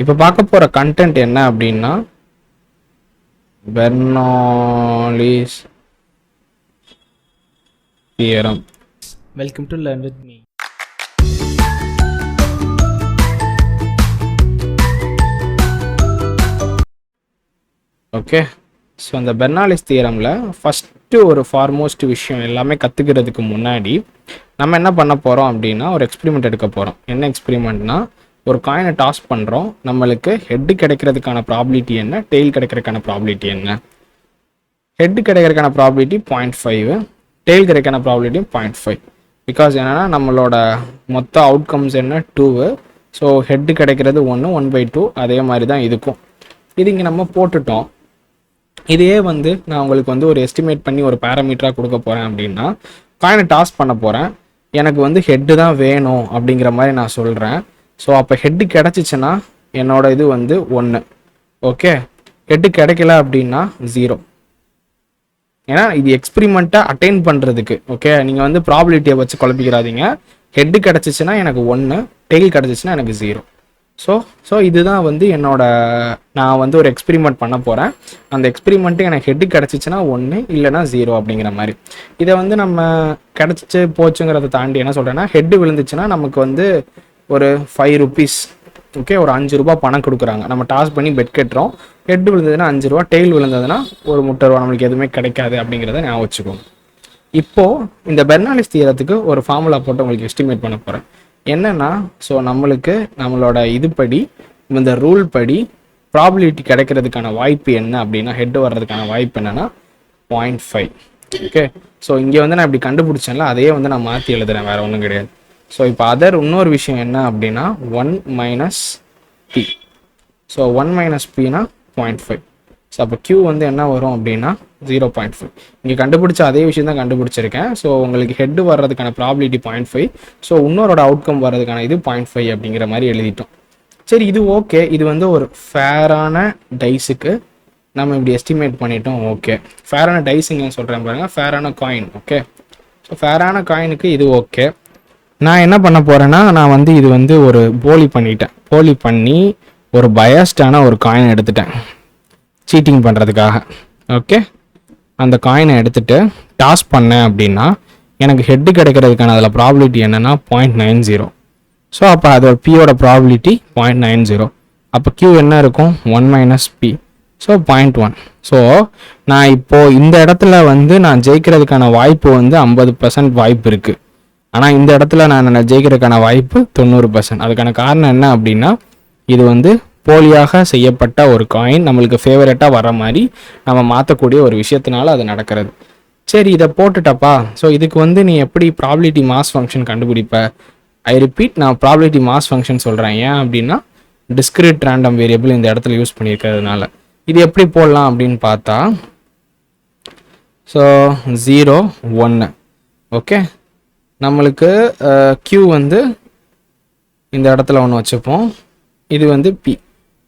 இப்போ பார்க்க போகிற கண்டென்ட் என்ன அப்படின்னா Bernoulli's theorem. Welcome to Learn with me. Okay, so அந்த பெர்னாலிஸ் தியரமில் ஃபஸ்ட்டு ஒரு ஃபார்மோஸ்ட் விஷயம் எல்லாமே கற்றுக்கிறதுக்கு முன்னாடி நம்ம என்ன பண்ண போகிறோம் அப்படின்னா ஒரு எக்ஸ்பெரிமெண்ட் எடுக்க போகிறோம். என்ன எக்ஸ்பெரிமெண்ட்னா, ஒரு காயினை டாஸ் பண்ணுறோம். நம்மளுக்கு ஹெட்டு கிடைக்கிறதுக்கான ப்ராபிலிட்டி என்ன, டெய்ல் கிடைக்கிறதுக்கான ப்ராபிலிட்டி என்ன. ஹெட்டு கிடைக்கிறதுக்கான ப்ராபிலிட்டி 0.5, டெய்ல் கிடைக்கான ப்ராபிலிட்டி 0.5. பிகாஸ் என்னென்னா நம்மளோட மொத்த அவுட்கம்ஸ் என்ன 2, ஸோ ஹெட்டு கிடைக்கிறது 1/2, அதே மாதிரி தான் இதுக்கும். இது இங்கே நம்ம போட்டுட்டோம். இதையே வந்து நான் உங்களுக்கு வந்து ஒரு எஸ்டிமேட் பண்ணி ஒரு பேராமீட்டராக கொடுக்க போகிறேன் அப்படின்னா, காயினை டாஸ் பண்ண போகிறேன். எனக்கு வந்து ஹெட்டு தான் வேணும் அப்படிங்கிற மாதிரி நான் சொல்கிறேன். ஸோ அப்போ ஹெட்டு கிடச்சிச்சின்னா என்னோட இது வந்து 1. ஓகே, ஹெட்டு கிடைக்கல அப்படின்னா 0. ஏன்னா இது எக்ஸ்பெரிமெண்ட்டை அட்டைன் பண்ணுறதுக்கு. ஓகே, நீங்கள் வந்து ப்ராபிலிட்டியை வச்சு குழப்பிக்கிறாதீங்க. ஹெட்டு கிடச்சிச்சின்னா எனக்கு 1, டெய்ல் கிடச்சிச்சின்னா எனக்கு 0. ஸோ இதுதான் வந்து நான் வந்து ஒரு எக்ஸ்பெரிமெண்ட் பண்ண போகிறேன். அந்த எக்ஸ்பெரிமெண்ட்டு எனக்கு ஹெட்டு கிடச்சிச்சின்னா 1 இல்லைனா 0 அப்படிங்கிற மாதிரி. இதை வந்து நம்ம கிடச்சிச்சு போச்சுங்கிறத தாண்டி என்ன சொல்கிறேன்னா, ஹெட்டு விழுந்துச்சுன்னா நமக்கு வந்து ஒரு 5 rupees, ஓகே, ஒரு 5 ரூபா பணம் கொடுக்குறாங்க. நம்ம டாஸ் பண்ணி பெட் கட்டுறோம். ஹெட்டு விழுந்ததுன்னா 5 ரூபா, டெய்ல் விழுந்ததுன்னா ஒரு 30 ரூபா. நம்மளுக்கு எதுவுமே கிடைக்காது அப்படிங்கிறத ஞாபகம் வச்சுக்கோங்க. இப்போது இந்த பெர்னாலிஸ் தியரத்துக்கு ஒரு ஃபார்முலா போட்டு உங்களுக்கு எஸ்டிமேட் பண்ண போகிறேன். என்னன்னா, ஸோ நம்மளுக்கு நம்மளோட இதுபடி, இந்த ரூல் படி ப்ராபிலிட்டி கிடைக்கிறதுக்கான வாய்ப்பு என்ன அப்படின்னா, ஹெட் வர்றதுக்கான வாய்ப்பு என்னன்னா 0.5. ஓகே, ஸோ இங்கே வந்து நான் இப்படி கண்டுபிடிச்சேன்ல, அதையே வந்து நான் மாற்றி எழுதுறேன், வேற ஒன்றும் கிடையாது. ஸோ இப்போ இன்னொரு விஷயம் என்ன அப்படின்னா 1 - p. ஸோ 1 - pனா 0.5. ஸோ அப்போ q வந்து என்ன வரும் அப்படின்னா 0.5. இங்கே கண்டுபிடிச்ச அதே விஷயம் தான் கண்டுபிடிச்சிருக்கேன். ஸோ உங்களுக்கு ஹெட்டு வர்றதுக்கான ப்ராபிலிட்டி 0.5. ஸோ இன்னொரு அவுட்கம் வர்றதுக்கான இது 0.5 அப்படிங்கிற மாதிரி எழுதிட்டோம். சரி, இது ஓகே. இது வந்து ஒரு ஃபேரான டைஸுக்கு நம்ம இப்படி எஸ்டிமேட் பண்ணிட்டோம். ஓகே, ஃபேரான டைஸுங்க சொல்கிறேன் பாருங்க, ஃபேரான காயின். ஓகே, ஸோ ஃபேரான காயினுக்கு இது ஓகே. நான் என்ன பண்ண போகிறேன்னா, நான் வந்து இது வந்து ஒரு போலி பண்ணி ஒரு பயாஸ்டான ஒரு காயின் எடுத்துட்டேன் சீட்டிங் பண்ணுறதுக்காக. ஓகே, அந்த காயினை எடுத்துகிட்டு டாஸ் பண்ணேன் அப்படின்னா எனக்கு ஹெட்டு கிடைக்கிறதுக்கான அதில் ப்ராபிலிட்டி என்னென்னா 0.90. ஸோ அப்போ அதோட பியோட ப்ராபிலிட்டி 0.90. அப்போ q என்ன இருக்கும், 1 - p. ஸோ 0.1. ஸோ நான் இப்போது இந்த இடத்துல வந்து நான் ஜெயிக்கிறதுக்கான வாய்ப்பு வந்து 50% வாய்ப்பு இருக்குது. ஆனால் இந்த இடத்துல நான் ஜெயிக்கிறதுக்கான வாய்ப்பு 90%. அதுக்கான காரணம் என்ன அப்படின்னா, இது வந்து போலியாக செய்யப்பட்ட ஒரு காயின், நம்மளுக்கு ஃபேவரட்டாக வர மாதிரி நம்ம மாற்றக்கூடிய ஒரு விஷயத்தினால அது நடக்கிறது. சரி, இதை போட்டுட்டப்பா. ஸோ இதுக்கு வந்து நீ எப்படி ப்ராபிலிட்டி மாஸ் ஃபங்க்ஷன் கண்டுபிடிப்ப? ஐ ரிப்பீட், நான் ப்ராபிலிட்டி மாஸ் ஃபங்க்ஷன் சொல்கிறேன். ஏன் அப்படின்னா டிஸ்கிரீட் ரேண்டம் வேரியபிள் இந்த இடத்துல யூஸ் பண்ணியிருக்கிறதுனால. இது எப்படி போடலாம் அப்படின்னு பார்த்தா, ஸோ 0 1. ஓகே, நம்மளுக்கு q வந்து இந்த இடத்துல ஒன்று வச்சுப்போம், இது வந்து p.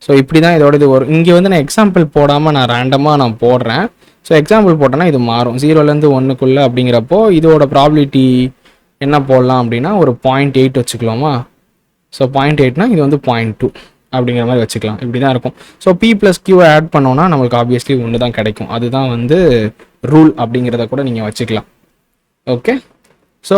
ஸோ இப்படி தான் இதோட இது வரும். இங்கே வந்து நான் எக்ஸாம்பிள் போடாமல் நான் ரேண்டமாக நான் போடுறேன். ஸோ எக்ஸாம்பிள் போட்டேன்னா இது மாறும் 0லேருந்து 1க்குள்ளே. அப்படிங்கிறப்போ இதோட ப்ராபிலிட்டி என்ன போடலாம் அப்படின்னா ஒரு 0.8 வச்சுக்கலாமா. ஸோ 0.8னா இது வந்து 0.2 அப்படிங்கிற மாதிரி வச்சுக்கலாம். இப்படி தான் இருக்கும். ஸோ p + q ஆட் பண்ணோன்னா நம்மளுக்கு ஆப்வியஸ்லி 1 தான் கிடைக்கும். அதுதான் வந்து ரூல் அப்படிங்கிறத கூட நீங்கள் வச்சுக்கலாம். ஓகே, ஸோ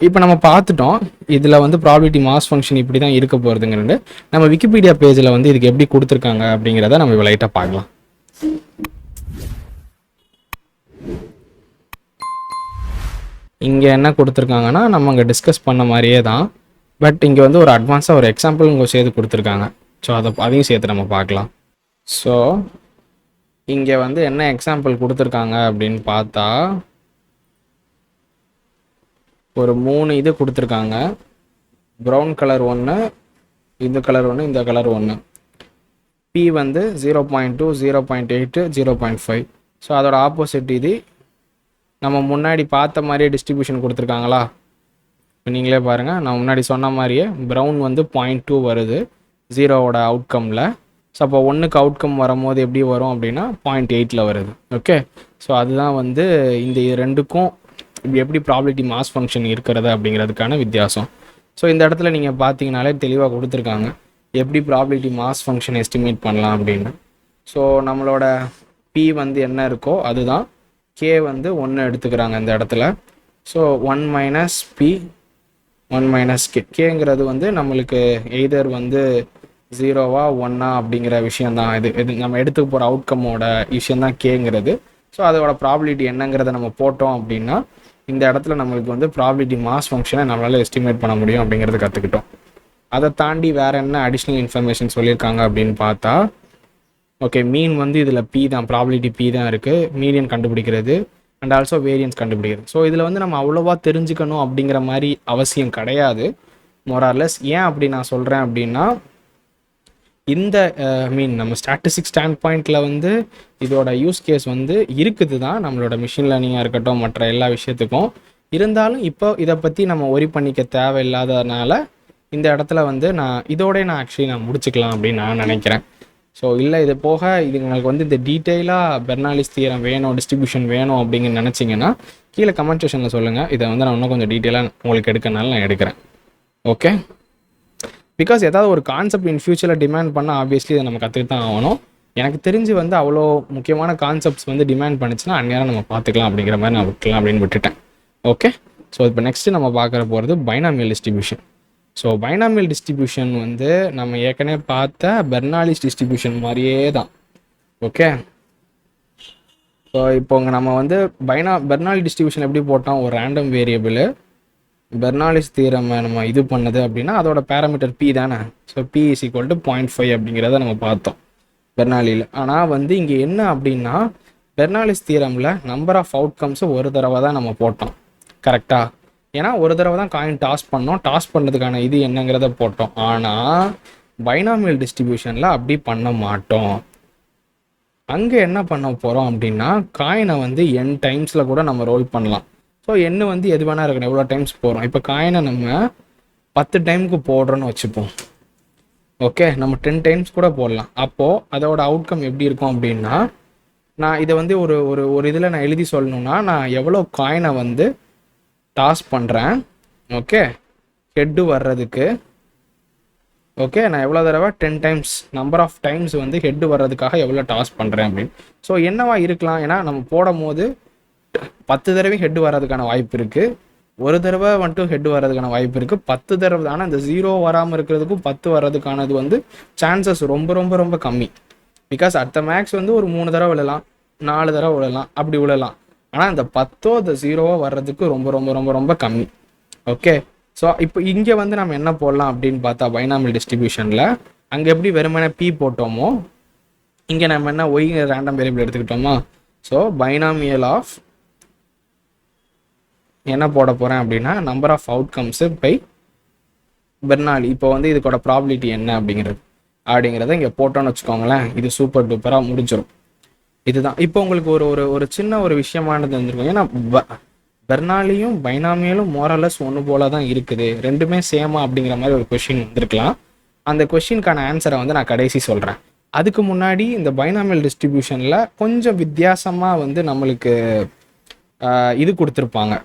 இப்போ நம்ம பார்த்துட்டோம் இதில் வந்து ப்ராபிலிட்டி மாஸ் ஃபங்க்ஷன் இப்படி தான் இருக்க போகிறதுங்கிறது. நம்ம விக்கிபீடியா பேஜில் வந்து இதுக்கு எப்படி கொடுத்துருக்காங்க அப்படிங்கிறத நம்ம லைட்டாக பார்க்கலாம். இங்கே என்ன கொடுத்துருக்காங்கன்னா, நம்ம அங்கே டிஸ்கஸ் பண்ண மாதிரியே தான், பட் இங்கே வந்து ஒரு அட்வான்ஸாக ஒரு எக்ஸாம்பிள் இங்கே சேர்த்து கொடுத்துருக்காங்க. ஸோ அதையும் சேர்த்து நம்ம பார்க்கலாம். ஸோ இங்கே வந்து என்ன எக்ஸாம்பிள் கொடுத்துருக்காங்க அப்படின்னு பார்த்தா, ஒரு 3 இது கொடுத்துருக்காங்க. ப்ரௌன் கலர் 1, இந்த கலர் 1, இந்த கலர் 1. p வந்து 0.2, 0.8, 0.5. ஸோ அதோட ஆப்போசிட் இது நம்ம முன்னாடி பார்த்த மாதிரியே டிஸ்ட்ரிபியூஷன் கொடுத்துருக்காங்களா. இப்போ நீங்களே பாருங்கள், நான் முன்னாடி சொன்ன மாதிரியே ப்ரௌன் வந்து 0.2 வருது 0வோட அவுட்கமில். ஸோ அப்போ 1க்கு அவுட்கம் வரும்போது எப்படி வரும் அப்படின்னா 0.8ல் வருது. ஓகே, ஸோ அதுதான் வந்து இந்த ரெண்டுக்கும் எப்படி ப்ராபிலிட்டி மாஸ் ஃபங்க்ஷன் இருக்கிறது அப்படிங்கிறதுக்கான வித்தியாசம். ஸோ இந்த இடத்துல நீங்கள் பார்த்தீங்கனாலே தெளிவாக கொடுத்துருக்காங்க. எப்படி ப்ராபிலிட்டி மாஸ் ஃபங்க்ஷன் எஸ்டிமேட் பண்ணலாம் அப்படின்னு. ஸோ நம்மளோட பி வந்து என்ன இருக்கோ அதுதான், கே வந்து 1 எடுத்துக்கிறாங்க இந்த இடத்துல. So 1 minus P 1 minus K, கேங்கிறது வந்து நம்மளுக்கு எய்தர் வந்து 0வா 1ஆ அப்படிங்கிற விஷயந்தான். இது நம்ம எடுத்துக்க போகிற அவுட்கம்மோட விஷயந்தான் கேங்கிறது. ஸோ அதோட ப்ராபிலிட்டி என்னங்கிறத நம்ம போட்டோம் அப்படின்னா இந்த இடத்துல நம்மளுக்கு வந்து ப்ராபிலிட்டி மாஸ் ஃபங்க்ஷனை நம்மளால் எஸ்டிமேட் பண்ண முடியும் அப்படிங்கிறத கற்றுக்கிட்டோம். அதை தாண்டி வேறு என்ன அடிஷ்னல் இன்ஃபர்மேஷன் சொல்லியிருக்காங்க அப்படின்னு பார்த்தா, ஓகே, மீன் வந்து இதில் பி தான், ப்ராபிலிட்டி பி தான் இருக்குது, மீடியன் கண்டுபிடிக்கிறது அண்ட் ஆல்சோ வேரியன்ஸ் கண்டுபிடிக்கிறது. ஸோ இதில் வந்து நம்ம அவ்வளோவா தெரிஞ்சுக்கணும் அப்படிங்கிற மாதிரி அவசியம் கிடையாது மோரார்லெஸ். ஏன் அப்படி நான் சொல்கிறேன் அப்படின்னா, இந்த நம்ம ஸ்டாட்டிஸ்டிக்ஸ் ஸ்டாண்ட் பாயிண்டில் வந்து இதோட யூஸ் கேஸ் வந்து இருக்குது தான் நம்மளோட மிஷின் லேர்னிங்காக இருக்கட்டும், மற்ற எல்லா விஷயத்துக்கும். இருந்தாலும் இப்போ இதை பற்றி நம்ம ஒரி பண்ணிக்க தேவையில்லாததுனால இந்த இடத்துல வந்து நான் ஆக்சுவலி முடிச்சுக்கலாம் அப்படின்னு நான் நினைக்கிறேன். ஸோ இல்லை, இது போக உங்களுக்கு வந்து இந்த டீட்டெயிலாக பெர்னாலிஸ் தியரம் வேணும், டிஸ்ட்ரிபியூஷன் வேணும் அப்படிங்க நினச்சிங்கன்னா கீழே கமெண்ட் செக்ஷனில் சொல்லுங்கள். இதை வந்து நான் இன்னும் கொஞ்சம் டீட்டெயிலாக உங்களுக்கு எடுக்கனால நான் எடுக்கிறேன். ஓகே, பிகாஸ் ஏதாவது ஒரு கான்செப்ட் இன் ஃபியூச்சரில் டிமாண்ட் பண்ணால் ஆப்வியஸ்லி இதை நம்ம கற்றுக்கிட்டு தான் ஆகணும். எனக்கு தெரிஞ்சு வந்து அவ்வளோ முக்கியமான கான்செப்ட்ஸ் வந்து டிமாண்ட் பண்ணிச்சுன்னா அந்நேரம் நம்ம பார்த்துக்கலாம் அப்படிங்கிற மாதிரி நான் விட்டுலாம் அப்படின்னு விட்டுட்டேன். ஓகே, ஸோ இப்போ நெக்ஸ்ட்டு நம்ம பார்க்குற போகிறது binomial distribution. So binomial distribution வந்து நம்ம ஏற்கனவே பார்த்த பெர்னாலிஸ் டிஸ்ட்ரிபியூஷன் மாதிரியே தான். ஓகே, ஸோ இப்போ நம்ம வந்து பெர்னாலி டிஸ்ட்ரிபியூஷன் எப்படி போட்டோம், ஒரு ரேண்டம் வேரியபிள் பெர்னாலிஸ் தியரம் நம்ம இது பண்ணது அப்படின்னா அதோட பேராமீட்டர் பி தானே. So p is equal to 0.5 அப்படிங்கிறத நம்ம பார்த்தோம் பெர்னாலியில். ஆனால் வந்து இங்கே என்ன அப்படின்னா, பெர்னாலிஸ் தியரமில் நம்பர் ஆஃப் அவுட்கம்ஸை ஒரு தடவை தான் நம்ம போட்டோம், கரெக்டாக? ஏன்னா ஒரு தடவை தான் காயின் டாஸ் பண்ணோம், டாஸ் பண்ணுறதுக்கான இது என்னங்கிறத போட்டோம். ஆனால் பைனாமியல் டிஸ்ட்ரிபியூஷனில் அப்படி பண்ண மாட்டோம். அங்கே என்ன பண்ண போகிறோம் அப்படின்னா, காயினை வந்து n டைம்ஸில் கூட நம்ம ரோல் பண்ணலாம். ஸோ என்ன வந்து எது வேணா இருக்கணும், எவ்வளோ டைம்ஸ் போகிறோம். இப்போ காயினை நம்ம 10 டைமுக்கு போடுறோன்னு வச்சுப்போம். ஓகே, நம்ம 10 டைம்ஸ் கூட போடலாம். அப்போது அதோட அவுட்கம் எப்படி இருக்கும் அப்படின்னா, நான் இதை வந்து ஒரு ஒரு இதில் நான் எழுதி சொல்லணும்னா, நான் எவ்வளோ காயினை வந்து டாஸ் பண்ணுறேன், ஓகே, ஹெட்டு வர்றதுக்கு. ஓகே, நான் எவ்வளோ தடவை 10 டைம்ஸ் நம்பர் ஆஃப் டைம்ஸ் வந்து ஹெட்டு வர்றதுக்காக எவ்வளோ டாஸ் பண்ணுறேன் அப்படின்னு. ஸோ என்னவா இருக்கலாம், ஏன்னா நம்ம போடும் போது 10 தடவை ஹெட்டு வர்றதுக்கான வாய்ப்பு இருக்குது, ஒரு தடவை வந்துட்டு ஹெட்டு வர்றதுக்கான வாய்ப்பு இருக்குது, 10 தடவை. ஆனால் இந்த 0 வராமல் இருக்கிறதுக்கும் 10 வர்றதுக்கானது வந்து சான்சஸ் ரொம்ப ரொம்ப ரொம்ப கம்மி. பிகாஸ் அடுத்த மேக்ஸ் வந்து ஒரு 3 தடவை விழலாம், 4 தடவை விழலாம், அப்படி விழலாம். ஆனால் இந்த 10ஓ இந்த 0வோ வர்றதுக்கு ரொம்ப ரொம்ப ரொம்ப ரொம்ப கம்மி. ஓகே, ஸோ இப்போ இங்கே வந்து நம்ம என்ன போடலாம் அப்படின்னு பார்த்தா, பைனாமியல் டிஸ்ட்ரிபியூஷனில் அங்கே எப்படி வெறுமனே பி போட்டோமோ இங்கே நம்ம என்ன ஒய் ரேண்டம் வேரியபிள் எடுத்துக்கிட்டோமா. ஸோ பைனாமியல் ஆஃப் என்ன போட போகிறேன் அப்படின்னா, number of outcomes by Bernoulli. இப்போ வந்து இதுக்கோட ப்ராபிலிட்டி என்ன அப்படிங்கிறத இங்கே போட்டோன்னு வச்சுக்கோங்களேன், இது சூப்பர் டூப்பராக முடிஞ்சிடும். இதுதான் இப்போ உங்களுக்கு ஒரு சின்ன ஒரு விஷயமானது வந்துருக்கும். ஏன்னா பெர்னாலியும் பைனாமியலும் மோரலஸ் ஒன்று போல தான் இருக்குது, ரெண்டுமே சேமா அப்படிங்கிற மாதிரி ஒரு கொஷின் வந்திருக்கலாம். அந்த கொஷினுக்கான ஆன்சரை வந்து நான் கடைசி சொல்கிறேன். அதுக்கு முன்னாடி இந்த பைனாமியல் டிஸ்ட்ரிபியூஷனில் கொஞ்சம் வித்தியாசமாக வந்து நம்மளுக்கு இது கொடுத்துருப்பாங்க.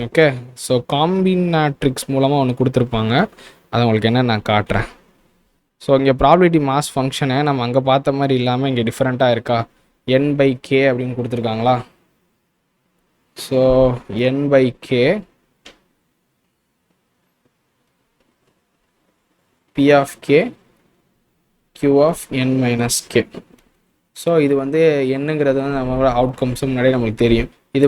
ஓகே, ஸோ காம்பினாட்ரிக்ஸ் மூலமாக ஒன்று கொடுத்துருப்பாங்க, அதை உங்களுக்கு என்ன நான் காட்டுறேன். ஸோ இங்கே ப்ராபிலிட்டி மாஸ் ஃபங்க்ஷனை நம்ம அங்கே பார்த்த மாதிரி இல்லாமல் இங்கே டிஃப்ரெண்ட்டாக இருக்கா, n/k அப்படின்னு கொடுத்துருக்காங்களா. So n/k p of k q of n minus k. So இது வந்து என்னங்கிறது வந்து நம்மளோட அவுட்கம்ஸும் முன்னாடியே நம்மளுக்கு தெரியும். இது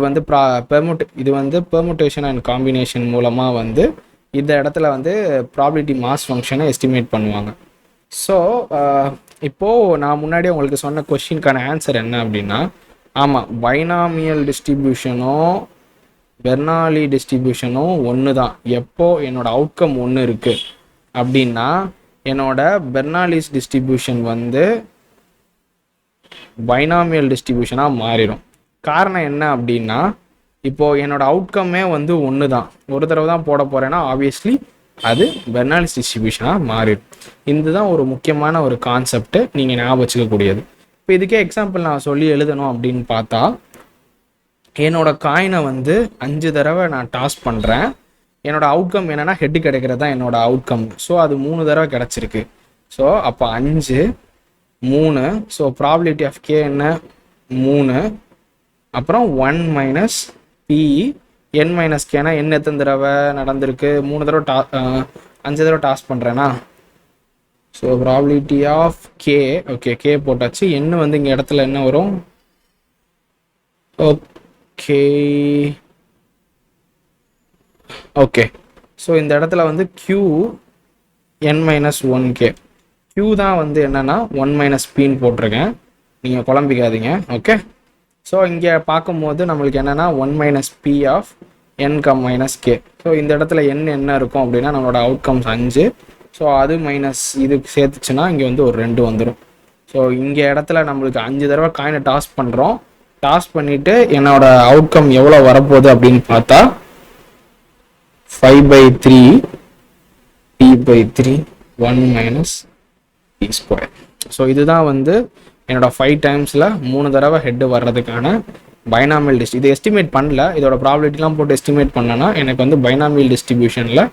வந்து பெர்முட்டேஷன் அண்ட் காம்பினேஷன் மூலமாக வந்து இந்த இடத்துல வந்து ப்ராபிலிட்டி மாஸ் ஃபங்க்ஷனை எஸ்டிமேட் பண்ணுவாங்க. ஸோ இப்போது நான் முன்னாடியே உங்களுக்கு சொன்ன கொஷினுக்கான ஆன்சர் என்ன அப்படின்னா, ஆமாம், பைனாமியல் டிஸ்ட்ரிபியூஷனும் பெர்னாலி டிஸ்ட்ரிபியூஷனும் ஒன்று தான். எப்போது என்னோடய அவுட்கம் ஒன்று இருக்குது அப்படின்னா, என்னோட பெர்னாலிஸ் டிஸ்ட்ரிபியூஷன் வந்து பைனாமியல் டிஸ்ட்ரிபியூஷனாக மாறிடும். காரணம் என்ன அப்படின்னா, இப்போது என்னோடய அவுட்கம்மே வந்து ஒன்று தான், ஒரு தடவை தான் போட போகிறேன்னா ஆப்வியஸ்லி அது பெர்னாலிஸ் டிஸ்ட்ரிபியூஷனாக மாறிடும். இதுதான் ஒரு முக்கியமான ஒரு கான்செப்ட் நீங்கள் ஞாபகம் வச்சுக்கக்கூடியது. இப்போ இதுக்கே எக்ஸாம்பிள் நான் சொல்லி எழுதணும் அப்படின்னு பார்த்தா, என்னோடய காயினை வந்து 5 தடவை நான் டாஸ் பண்ணுறேன், என்னோடய அவுட்கம் என்னென்னா ஹெட்டு கிடைக்கிறது தான் என்னோடய அவுட்கம். ஸோ அது 3 தடவை கிடச்சிருக்கு. ஸோ அப்போ 5 3. ஸோ ப்ராபிலிட்டி ஆஃப் கே என்ன 3. அப்புறம் 1 மைனஸ் பிஇ என் மைனஸ் கேனா என்ன எத்தனை தடவை நடந்திருக்கு 3 தடவை 5 தடவை டாஸ் பண்ணுறேன்னா. So probability of k okay k போட்டாச்சு. என்ன வந்து இங்கே இடத்துல என்ன வரும் ஓகே ஓகே. ஸோ இந்த இடத்துல வந்து q n minus 1k q தான் வந்து என்னன்னா 1 மைனஸ் பின்னு போட்டிருக்கேன், நீங்கள் குழம்பிக்காதீங்க. ஓகே. ஸோ இங்கே பார்க்கும்போது நம்மளுக்கு என்னென்னா 1 minus p of n come minus k. So இந்த இடத்துல என்ன இருக்கும் அப்படின்னா நம்மளோட அவுட்கம்ஸ் 5. ஸோ அது மைனஸ் இது சேர்த்துச்சுன்னா இங்கே வந்து ஒரு 2 வந்துடும். ஸோ இங்கே இடத்துல நம்மளுக்கு 5 தடவை காயினை டாஸ் பண்ணுறோம். டாஸ் பண்ணிவிட்டு என்னோட அவுட்கம் எவ்வளோ வரப்போகுது அப்படின்னு பார்த்தா 5/3 p/3 1 minus p square. So இதுதான் வந்து என்னோட 5 டைம்ஸில் 3 தடவை ஹெட்டு வர்றதுக்கான பைனாமியல் இது எஸ்டிமேட் பண்ணல, இதோட ப்ராபிலிட்டிலாம் போட்டு எஸ்டிமேட் பண்ணனா எனக்கு வந்து பைனாமியல் டிஸ்ட்ரிபியூஷனில்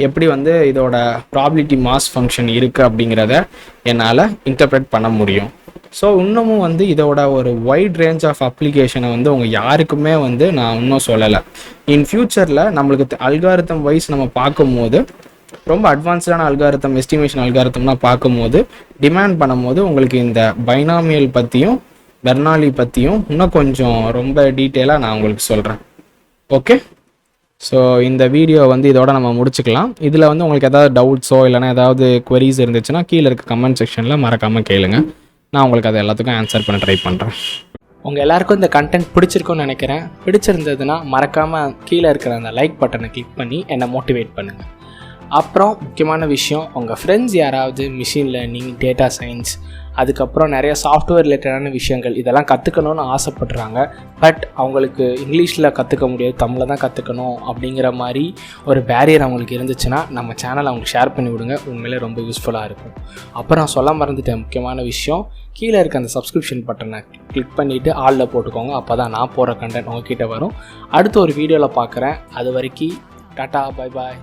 எப்படி வந்து இதோட ப்ராபிலிட்டி மாஸ் ஃபங்க்ஷன் இருக்குது அப்படிங்கிறத என்னால் இன்டர்பிரேட் பண்ண முடியும். ஸோ இன்னமும் வந்து இதோட ஒரு வைட் ரேஞ்ச் ஆஃப் அப்ளிகேஷனை வந்து உங்கள் யாருக்குமே வந்து நான் இன்னும் சொல்லலை. இன் ஃபியூச்சரில் நம்மளுக்கு அல்காரிதம் வைஸ் நம்ம பார்க்கும்போது ரொம்ப அட்வான்ஸ்டான அல்காரிதம் எஸ்டிமேஷன் அல்காரிதம்லாம் பார்க்கும்போது டிமாண்ட் பண்ணும்போது உங்களுக்கு இந்த பைனாமியல் பற்றியும் பெர்னாலி பற்றியும் இன்னும் கொஞ்சம் ரொம்ப டீட்டெயிலாக நான் உங்களுக்கு சொல்கிறேன். ஓகே. ஸோ இந்த வீடியோ வந்து இதோட நம்ம முடிச்சுக்கலாம். இதில் வந்து உங்களுக்கு ஏதாவது டவுட்ஸோ இல்லைனா ஏதாவது குவரிஸ் இருந்துச்சுன்னா கீழே இருக்க கமெண்ட் செக்ஷனில் மறக்காமல் கேளுங்க, நான் உங்களுக்கு அதை எல்லாத்துக்கும் ஆன்சர் பண்ண ட்ரை பண்ணுறேன். உங்கள் எல்லாருக்கும் இந்த கண்டென்ட் பிடிச்சிருக்கும்னு நினைக்கிறேன். பிடிச்சிருந்ததுன்னா மறக்காமல் கீழே இருக்கிற அந்த லைக் பட்டனை கிளிக் பண்ணி என்னை மோட்டிவேட் பண்ணுங்கள். அப்புறம் முக்கியமான விஷயம், உங்கள் ஃப்ரெண்ட்ஸ் யாராவது மிஷின் லேர்னிங், டேட்டா சயின்ஸ், அதுக்கப்புறம் நிறைய சாஃப்ட்வேர் ரிலேட்டடான விஷயங்கள் இதெல்லாம் கற்றுக்கணுன்னு ஆசைப்படுறாங்க. பட் அவங்களுக்கு இங்கிலீஷில் கற்றுக்க முடியாது, தமிழில் தான் கற்றுக்கணும் அப்படிங்கிற மாதிரி ஒரு பேரியர் அவங்களுக்கு இருந்துச்சுன்னா நம்ம சேனலை அவங்களுக்கு ஷேர் பண்ணி விடுங்க, உண்மையிலே ரொம்ப யூஸ்ஃபுல்லாக இருக்கும். அப்புறம் சொல்ல மறந்துட்டேன், முக்கியமான விஷயம், கீழே இருக்க அந்த சப்ஸ்கிரிப்ஷன் பட்டனை கிளிக் பண்ணிவிட்டு ஆளில் போட்டுக்கோங்க. அப்போ தான் நான் போகிற கண்டென்ட் உங்ககிட்ட வரும். அடுத்த ஒரு வீடியோவில் பார்க்குறேன். அது வரைக்கும் டாட்டா, பை பாய்.